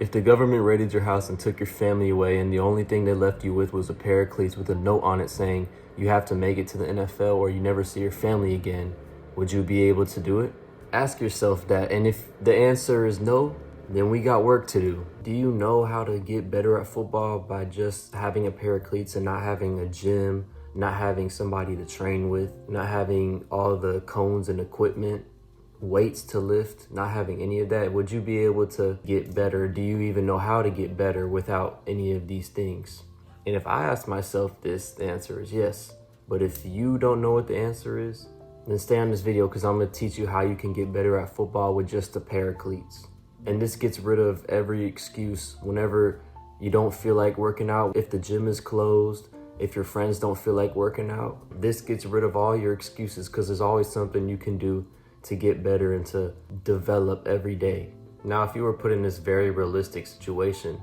If the government raided your house and took your family away and the only thing they left you with was a pair of cleats with a note on it saying you have to make it to the NFL or you never see your family again, would you be able to do it? Ask yourself that, and if the answer is no, then we got work to do. Do you know how to get better at football by just having a pair of cleats and not having a gym, not having somebody to train with, not having all the cones and equipment, weights to lift, not having any of that? Would you be able to get better? Do you even know how to get better without any of these things? And if I ask myself this, the answer is yes. But if you don't know what the answer is, then stay on this video because I'm going to teach you how you can get better at football with just a pair of cleats. And this gets rid of every excuse whenever you don't feel like working out. If the gym is closed, if your friends don't feel like working out, this gets rid of all your excuses because there's always something you can do to get better and to develop every day. Now, if you were put in this very realistic situation,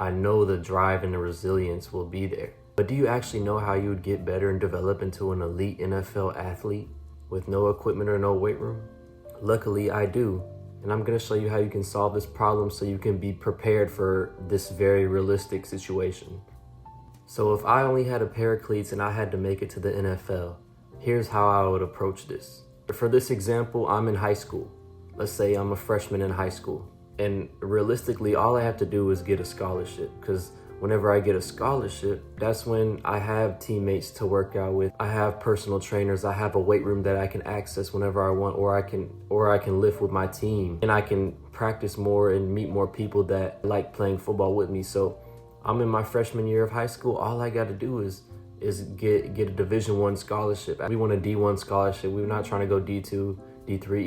I know the drive and the resilience will be there. But do you actually know how you would get better and develop into an elite NFL athlete with no equipment or no weight room? Luckily, I do. And I'm gonna show you how you can solve this problem so you can be prepared for this very realistic situation. So if I only had a pair of cleats and I had to make it to the NFL, here's how I would approach this. For this example, I'm in high school. Let's say I'm a freshman in high school. And realistically, all I have to do is get a scholarship, because whenever I get a scholarship, that's when I have teammates to work out with. I have personal trainers. I have a weight room that I can access whenever I want, or I can lift with my team, and I can practice more and meet more people that like playing football with me. So I'm in my freshman year of high school. All I got to do is get a Division I scholarship. We want a D1 scholarship. We're not trying to go D2, D3,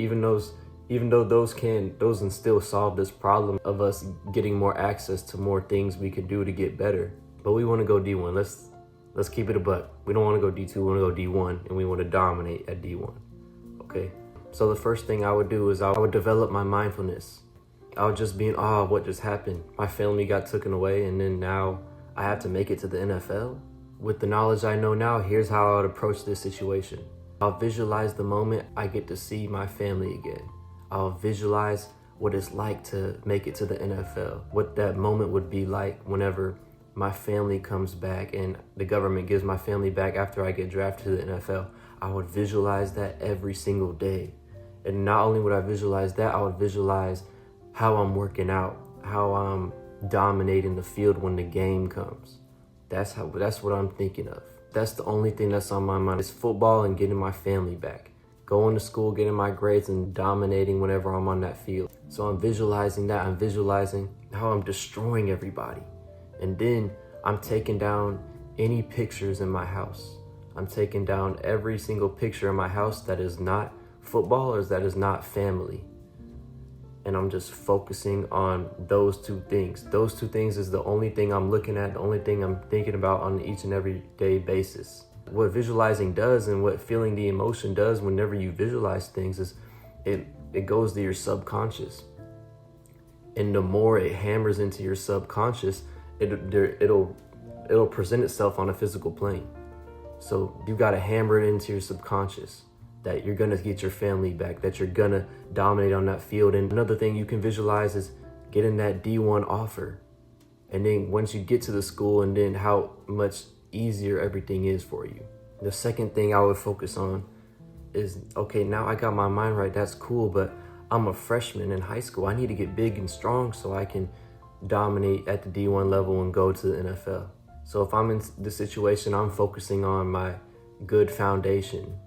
even though those can still solve this problem of us getting more access to more things we could do to get better. But we want to go D1. Let's keep it a buck. We don't want to go D2, we want to go D1, and we want to dominate at D1. Okay? So the first thing I would do is I would develop my mindfulness. I would just be in awe of what just happened. My family got taken away, and then now I have to make it to the NFL. With the knowledge I know now, here's how I would approach this situation. I'll visualize the moment I get to see my family again. I'll visualize what it's like to make it to the NFL, what that moment would be like whenever my family comes back and the government gives my family back after I get drafted to the NFL. I would visualize that every single day. And not only would I visualize that, I would visualize how I'm working out, how I'm dominating the field when the game comes. That's what I'm thinking of. That's the only thing that's on my mind is football and getting my family back. Going to school, getting my grades, and dominating whenever I'm on that field. So I'm visualizing that. I'm visualizing how I'm destroying everybody. And then I'm taking down any pictures in my house. I'm taking down every single picture in my house that is not football or that is not family. And I'm just focusing on those two things. Those two things is the only thing I'm looking at, the only thing I'm thinking about on each and every day basis. What visualizing does and what feeling the emotion does whenever you visualize things is it goes to your subconscious. And the more it hammers into your subconscious, it'll present itself on a physical plane. So you got to hammer it into your subconscious that you're gonna get your family back, that you're gonna dominate on that field. And another thing you can visualize is getting that D1 offer. And then once you get to the school, and then how much easier everything is for you. The second thing I would focus on is, okay, now I got my mind right, that's cool, but I'm a freshman in high school. I need to get big and strong so I can dominate at the D1 level and go to the NFL. So if I'm in this situation, I'm focusing on my good foundation.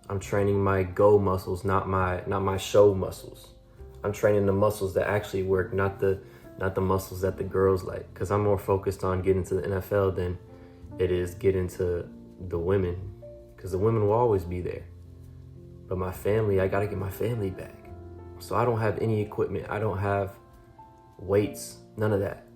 I'm training my go muscles, not my show muscles. I'm training the muscles that actually work, not the muscles that the girls like. Because I'm more focused on getting to the NFL than it is getting to the women. Because the women will always be there. But my family, I gotta get my family back. So I don't have any equipment. I don't have weights, none of that.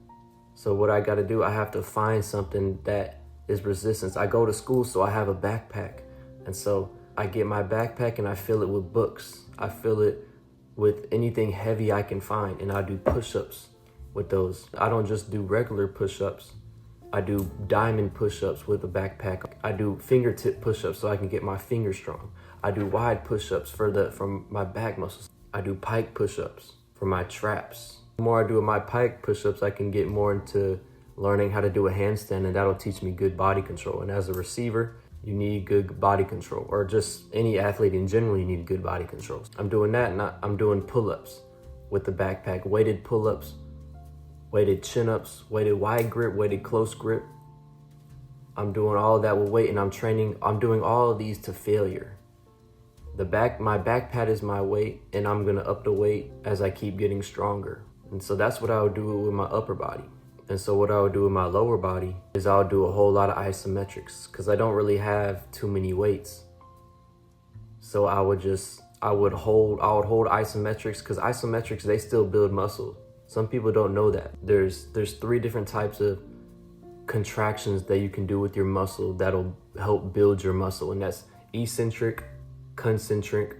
So what I gotta do, I have to find something that is resistance. I go to school, so I have a backpack. And so I get my backpack and I fill it with books. I fill it with anything heavy I can find, and I do push-ups with those. I don't just do regular push-ups. I do diamond push-ups with a backpack. I do fingertip push-ups so I can get my fingers strong. I do wide push-ups from my back muscles. I do pike push-ups for my traps. The more I do with my pike push-ups, I can get more into learning how to do a handstand, and that'll teach me good body control. And as a receiver, you need good body control, or just any athlete in general, you need good body control. I'm doing that, and I'm doing pull-ups with the backpack, weighted pull-ups, weighted chin-ups, weighted wide grip, weighted close grip. I'm doing all of that with weight, and I'm doing all of these to failure. My back pad is my weight, and I'm gonna up the weight as I keep getting stronger. And so that's what I would do with my upper body. And so what I would do with my lower body is I would do a whole lot of isometrics, because I don't really have too many weights. So I would hold isometrics, because isometrics, they still build muscle. Some people don't know that. There's 3 different types of contractions that you can do with your muscle that'll help build your muscle, and that's eccentric, concentric,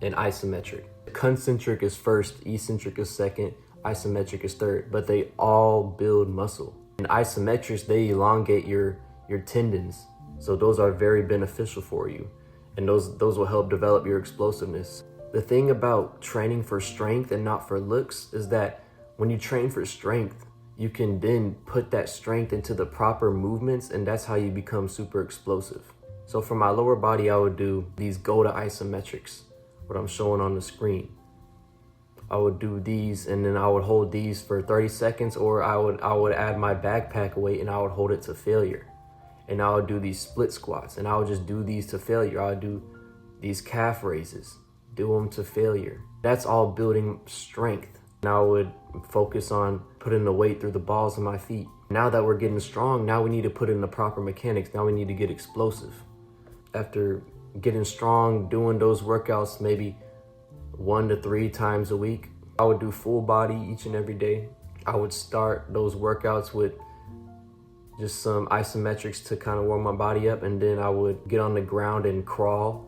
and isometric. Concentric is first, eccentric is second, isometric is third, but they all build muscle. And isometrics, they elongate your tendons, so those are very beneficial for you, and those will help develop your explosiveness. The thing about training for strength and not for looks is that when you train for strength, you can then put that strength into the proper movements, and that's how you become super explosive. So for my lower body, I would do these go to isometrics, what I'm showing on the screen. I would do these, and then I would hold these for 30 seconds, or I would add my backpack weight and I would hold it to failure. And I would do these split squats, and I would just do these to failure. I would do these calf raises, do them to failure. That's all building strength. And I would focus on putting the weight through the balls of my feet. Now that we're getting strong, now we need to put in the proper mechanics. Now we need to get explosive. After getting strong, doing those workouts maybe 1 to 3 times a week, I would do full body each and every day. I would start those workouts with just some isometrics to kind of warm my body up, and then I would get on the ground and crawl,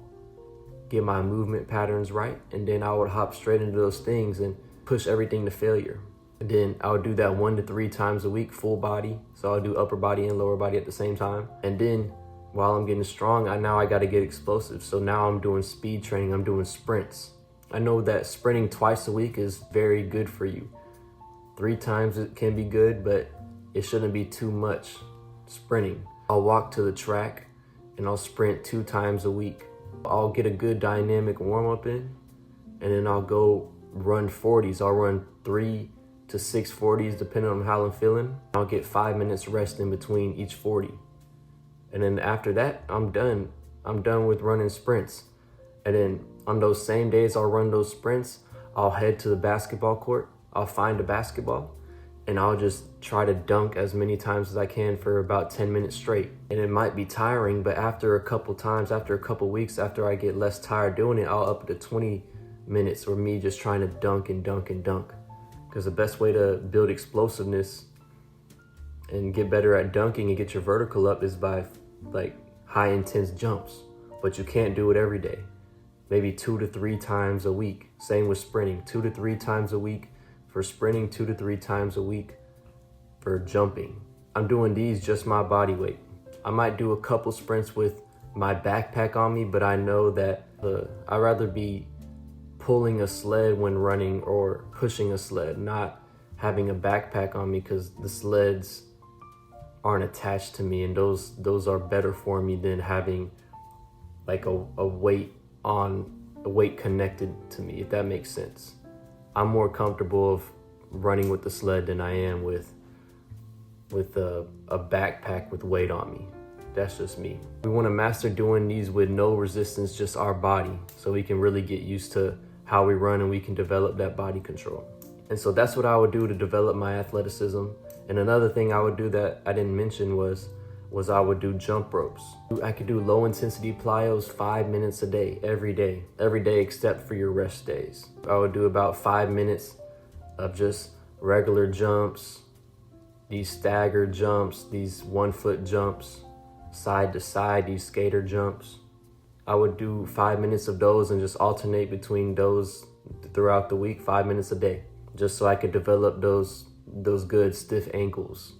get my movement patterns right, and then I would hop straight into those things and push everything to failure. And then I would do that 1 to 3 times a week, full body. So I'll do upper body and lower body at the same time. And then while I'm getting strong, I got to get explosive. So now I'm doing speed training, I'm doing sprints. I know that sprinting twice a week is very good for you. 3 times it can be good, but it shouldn't be too much sprinting. I'll walk to the track and I'll sprint 2 times a week. I'll get a good dynamic warm up in, and then I'll go run 40s. I'll run 3 to 6 40s depending on how I'm feeling. I'll get 5 minutes rest in between each 40. And then after that, I'm done. I'm done with running sprints. And then on those same days I'll run those sprints, I'll head to the basketball court. I'll find a basketball, and I'll just try to dunk as many times as I can for about 10 minutes straight. And it might be tiring, but after a couple weeks, after I get less tired doing it, I'll up it to 20 minutes or me just trying to dunk and dunk and dunk. Because the best way to build explosiveness and get better at dunking and get your vertical up is by like high intense jumps. But you can't do it every day. Maybe 2 to 3 times a week. Same with sprinting, 2 to 3 times a week for sprinting, 2 to 3 times a week for jumping. I'm doing these just my body weight. I might do a couple sprints with my backpack on me, but I know that I'd rather be pulling a sled when running or pushing a sled, not having a backpack on me, because the sleds aren't attached to me, and those are better for me than having like a weight connected to me, if that makes sense. I'm more comfortable of running with the sled than I am with a backpack with weight on me. That's just me. We want to master doing these with no resistance, just our body, so we can really get used to how we run and we can develop that body control. And so that's what I would do to develop my athleticism. And another thing I would do that I didn't mention was I would do jump ropes. I could do low intensity plyos 5 minutes a day, every day except for your rest days. I would do about 5 minutes of just regular jumps, these staggered jumps, these 1 foot jumps, side to side, these skater jumps. I would do 5 minutes of those and just alternate between those throughout the week, 5 minutes a day, just so I could develop those good stiff ankles.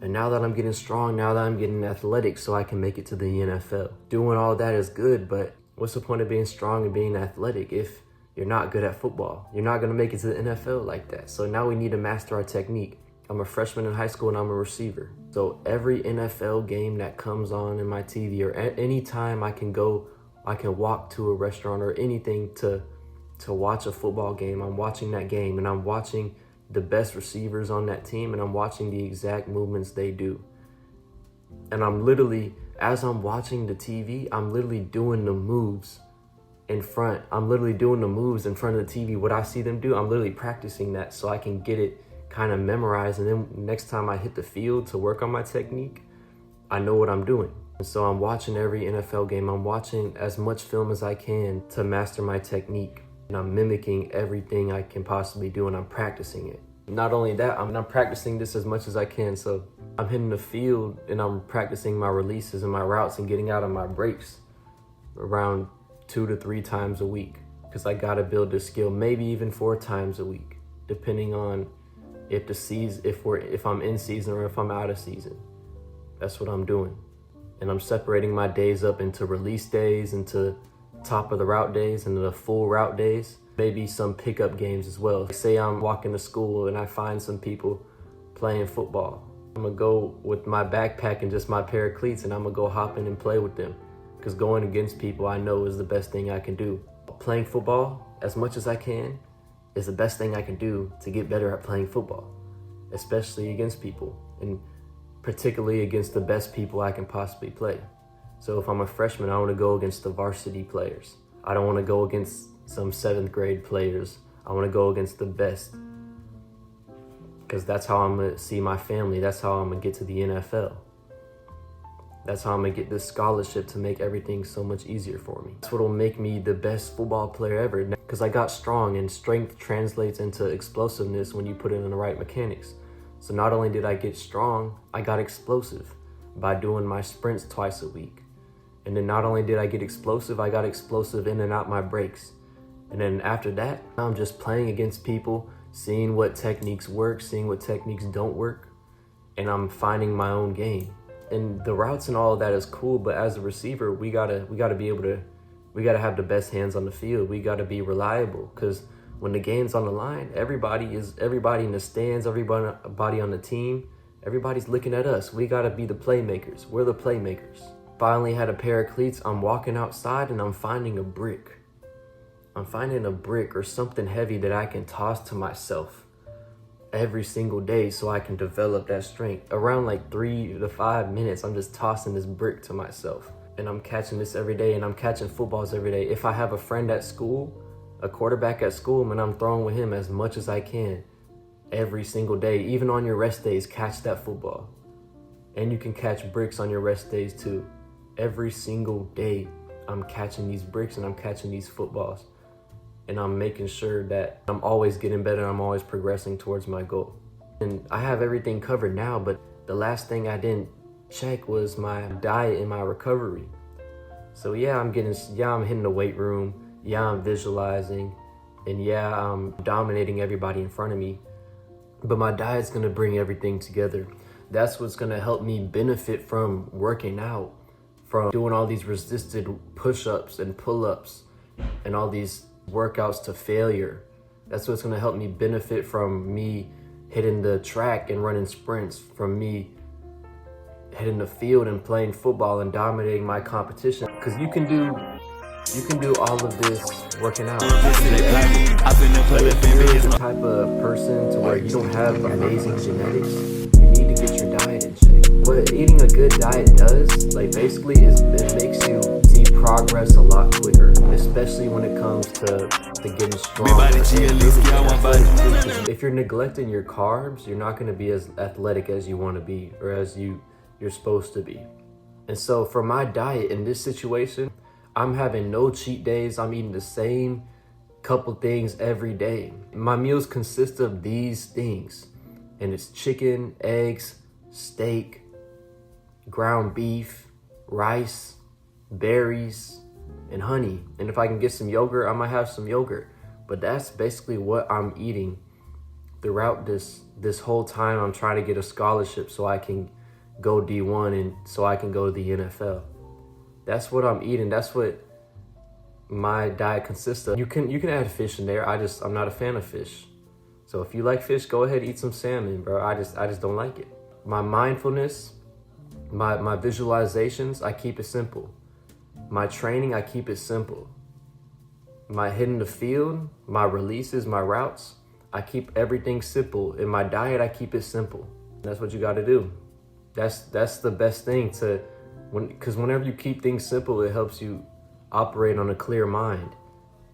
And now that I'm getting strong, now that I'm getting athletic, so I can make it to the NFL. Doing all that is good, but what's the point of being strong and being athletic if you're not good at football. You're not gonna make it to the NFL like that. So now we need to master our technique. I'm a freshman in high school and I'm a receiver. So every NFL game that comes on in my TV, or at any time I can walk to a restaurant or anything to watch a football game, I'm watching that game and I'm watching the best receivers on that team and I'm watching the exact movements they do. And I'm literally, as I'm watching the TV, I'm literally doing the moves in front. I'm literally doing the moves in front of the TV. What I see them do, I'm literally practicing that so I can get it kind of memorized. And then next time I hit the field to work on my technique, I know what I'm doing. And so I'm watching every NFL game. I'm watching as much film as I can to master my technique. And I'm mimicking everything I can possibly do and I'm practicing it. Not only that, I'm practicing this as much as I can. So I'm hitting the field and I'm practicing my releases and my routes and getting out of my breaks around 2 to 3 times a week, because I gotta build this skill, maybe even 4 times a week, depending on if I'm in season or if I'm out of season. That's what I'm doing. And I'm separating my days up into release days, into top of the route days, and the full route days, maybe some pickup games as well. Say I'm walking to school and I find some people playing football. I'm gonna go with my backpack and just my pair of cleats and I'm gonna go hop in and play with them, because going against people I know is the best thing I can do. Playing football as much as I can is the best thing I can do to get better at playing football, especially against people, and particularly against the best people I can possibly play. So if I'm a freshman, I want to go against the varsity players. I don't want to go against some 7th grade players. I want to go against the best, because that's how I'm going to see my family. That's how I'm going to get to the NFL. That's how I'm going to get this scholarship to make everything so much easier for me. That's what will make me the best football player ever, because I got strong, and strength translates into explosiveness when you put it in the right mechanics. So not only did I get strong, I got explosive by doing my sprints twice a week. And then not only did I get explosive, I got explosive in and out my breaks. And then after that, I'm just playing against people, seeing what techniques work, seeing what techniques don't work, and I'm finding my own game. And the routes and all of that is cool, but as a receiver, we gotta have the best hands on the field. We gotta be reliable, because when the game's on the line, everybody in the stands, everybody on the team, everybody's looking at us. We gotta be the playmakers. We're the playmakers. Finally had a pair of cleats. I'm walking outside and I'm finding a brick. I'm finding a brick or something heavy that I can toss to myself every single day so I can develop that strength. Around like 3 to 5 minutes, I'm just tossing this brick to myself. And I'm catching this every day, and I'm catching footballs every day. If I have a friend at school, a quarterback at school, man, I'm throwing with him as much as I can every single day. Even on your rest days, catch that football. And you can catch bricks on your rest days too. Every single day, I'm catching these bricks and I'm catching these footballs. And I'm making sure that I'm always getting better. I'm always progressing towards my goal. And I have everything covered now, but the last thing I didn't check was my diet and my recovery. So yeah, I'm hitting the weight room. Yeah, I'm visualizing. And yeah, I'm dominating everybody in front of me. But my diet's gonna bring everything together. That's what's gonna help me benefit from working out, from doing all these resisted push-ups and pull-ups and all these workouts to failure. That's what's gonna help me benefit from me hitting the track and running sprints, from me hitting the field and playing football and dominating my competition. Because you can do all of this working out. But if you're the type of person to where you don't have amazing genetics, you need to get your diet in check. What eating a good diet does, like basically, is it makes you see progress a lot quicker, especially when it comes to getting strong. If you're neglecting your carbs, you're not going to be as athletic as you want to be, or as you're supposed to be. And so for my diet in this situation, I'm having no cheat days. I'm eating the same couple things every day. My meals consist of these things, and it's chicken, eggs, steak, ground beef, rice, berries, and honey. And if I can get some yogurt, I might have some yogurt. But that's basically what I'm eating throughout this whole time. I'm trying to get a scholarship so I can go D1 and so I can go to the NFL. That's what I'm eating. That's what my diet consists of. You can add fish in there. I'm not a fan of fish. So if you like fish, go ahead, eat some salmon, bro. I just don't like it. My mindfulness, my visualizations, I keep it simple. My training, I keep it simple. My hitting the field, my releases, my routes, I keep everything simple. In my diet, I keep it simple. That's what you got to do. That's the best thing because whenever you keep things simple, it helps you operate on a clear mind.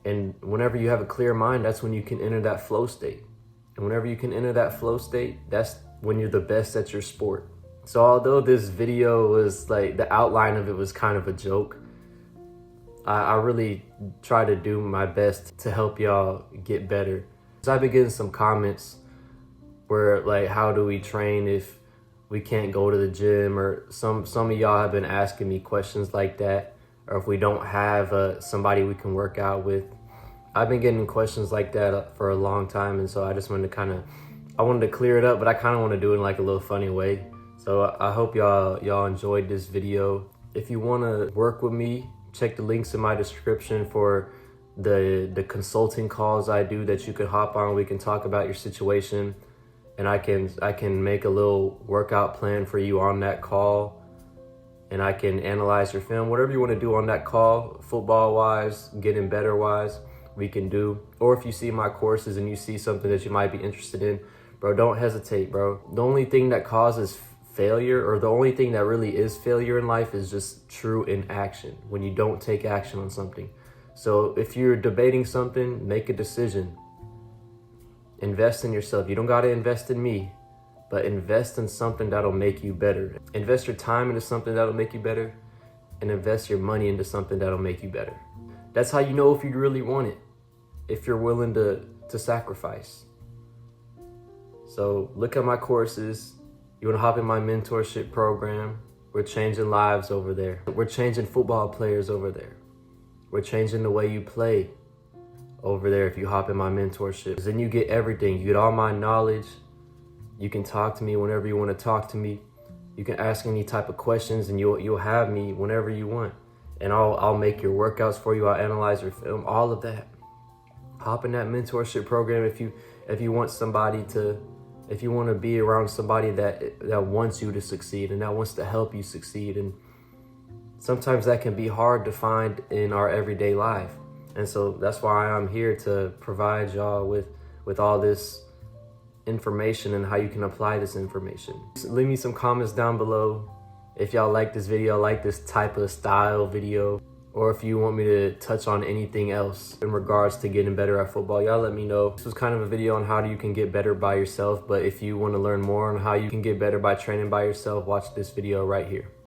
And whenever you have a clear mind, that's when you can enter that flow state. And whenever you can enter that flow state, that's when you're the best at your sport. So although this video was like, the outline of it was kind of a joke, I really try to do my best to help y'all get better. So I've been getting some comments where like, how do we train if we can't go to the gym? Or some of y'all have been asking me questions like that, or if we don't have somebody we can work out with. I've been getting questions like that for a long time, and so I just wanted to I wanted to clear it up, but I kind of want to do it in like a little funny way. So I hope y'all enjoyed this video. If you want to work with me, check the links in my description for the consulting calls I do that you could hop on. We can talk about your situation, and I can make a little workout plan for you on that call, and I can analyze your film, whatever you want to do on that call, football wise, getting better wise, we can do. Or if you see my courses and you see something that you might be interested in, bro, don't hesitate, bro. The only thing that causes failure, or the only thing that really is failure in life, is just true inaction, when you don't take action on something. So if you're debating something, make a decision. Invest in yourself. You don't got to invest in me, but invest in something that'll make you better. Invest your time into something that'll make you better, and invest your money into something that'll make you better. That's how you know if you really want it, if you're willing to sacrifice. So look at my courses. You want to hop in my mentorship program? We're changing lives over there. We're changing football players over there. We're changing the way you play over there if you hop in my mentorship. Then you get everything. You get all my knowledge. You can talk to me whenever you want to talk to me. You can ask any type of questions, and you'll have me whenever you want. And I'll make your workouts for you. I'll analyze your film, all of that. Hop in that mentorship program if you want somebody to, if you want to be around somebody that wants you to succeed and that wants to help you succeed. And sometimes that can be hard to find in our everyday life. And so that's why I'm here to provide y'all with all this information and how you can apply this information. Leave me some comments down below if y'all like this video, like this type of style video, or if you want me to touch on anything else in regards to getting better at football. Y'all let me know. This was kind of a video on how you can get better by yourself, but if you want to learn more on how you can get better by training by yourself, watch this video right here.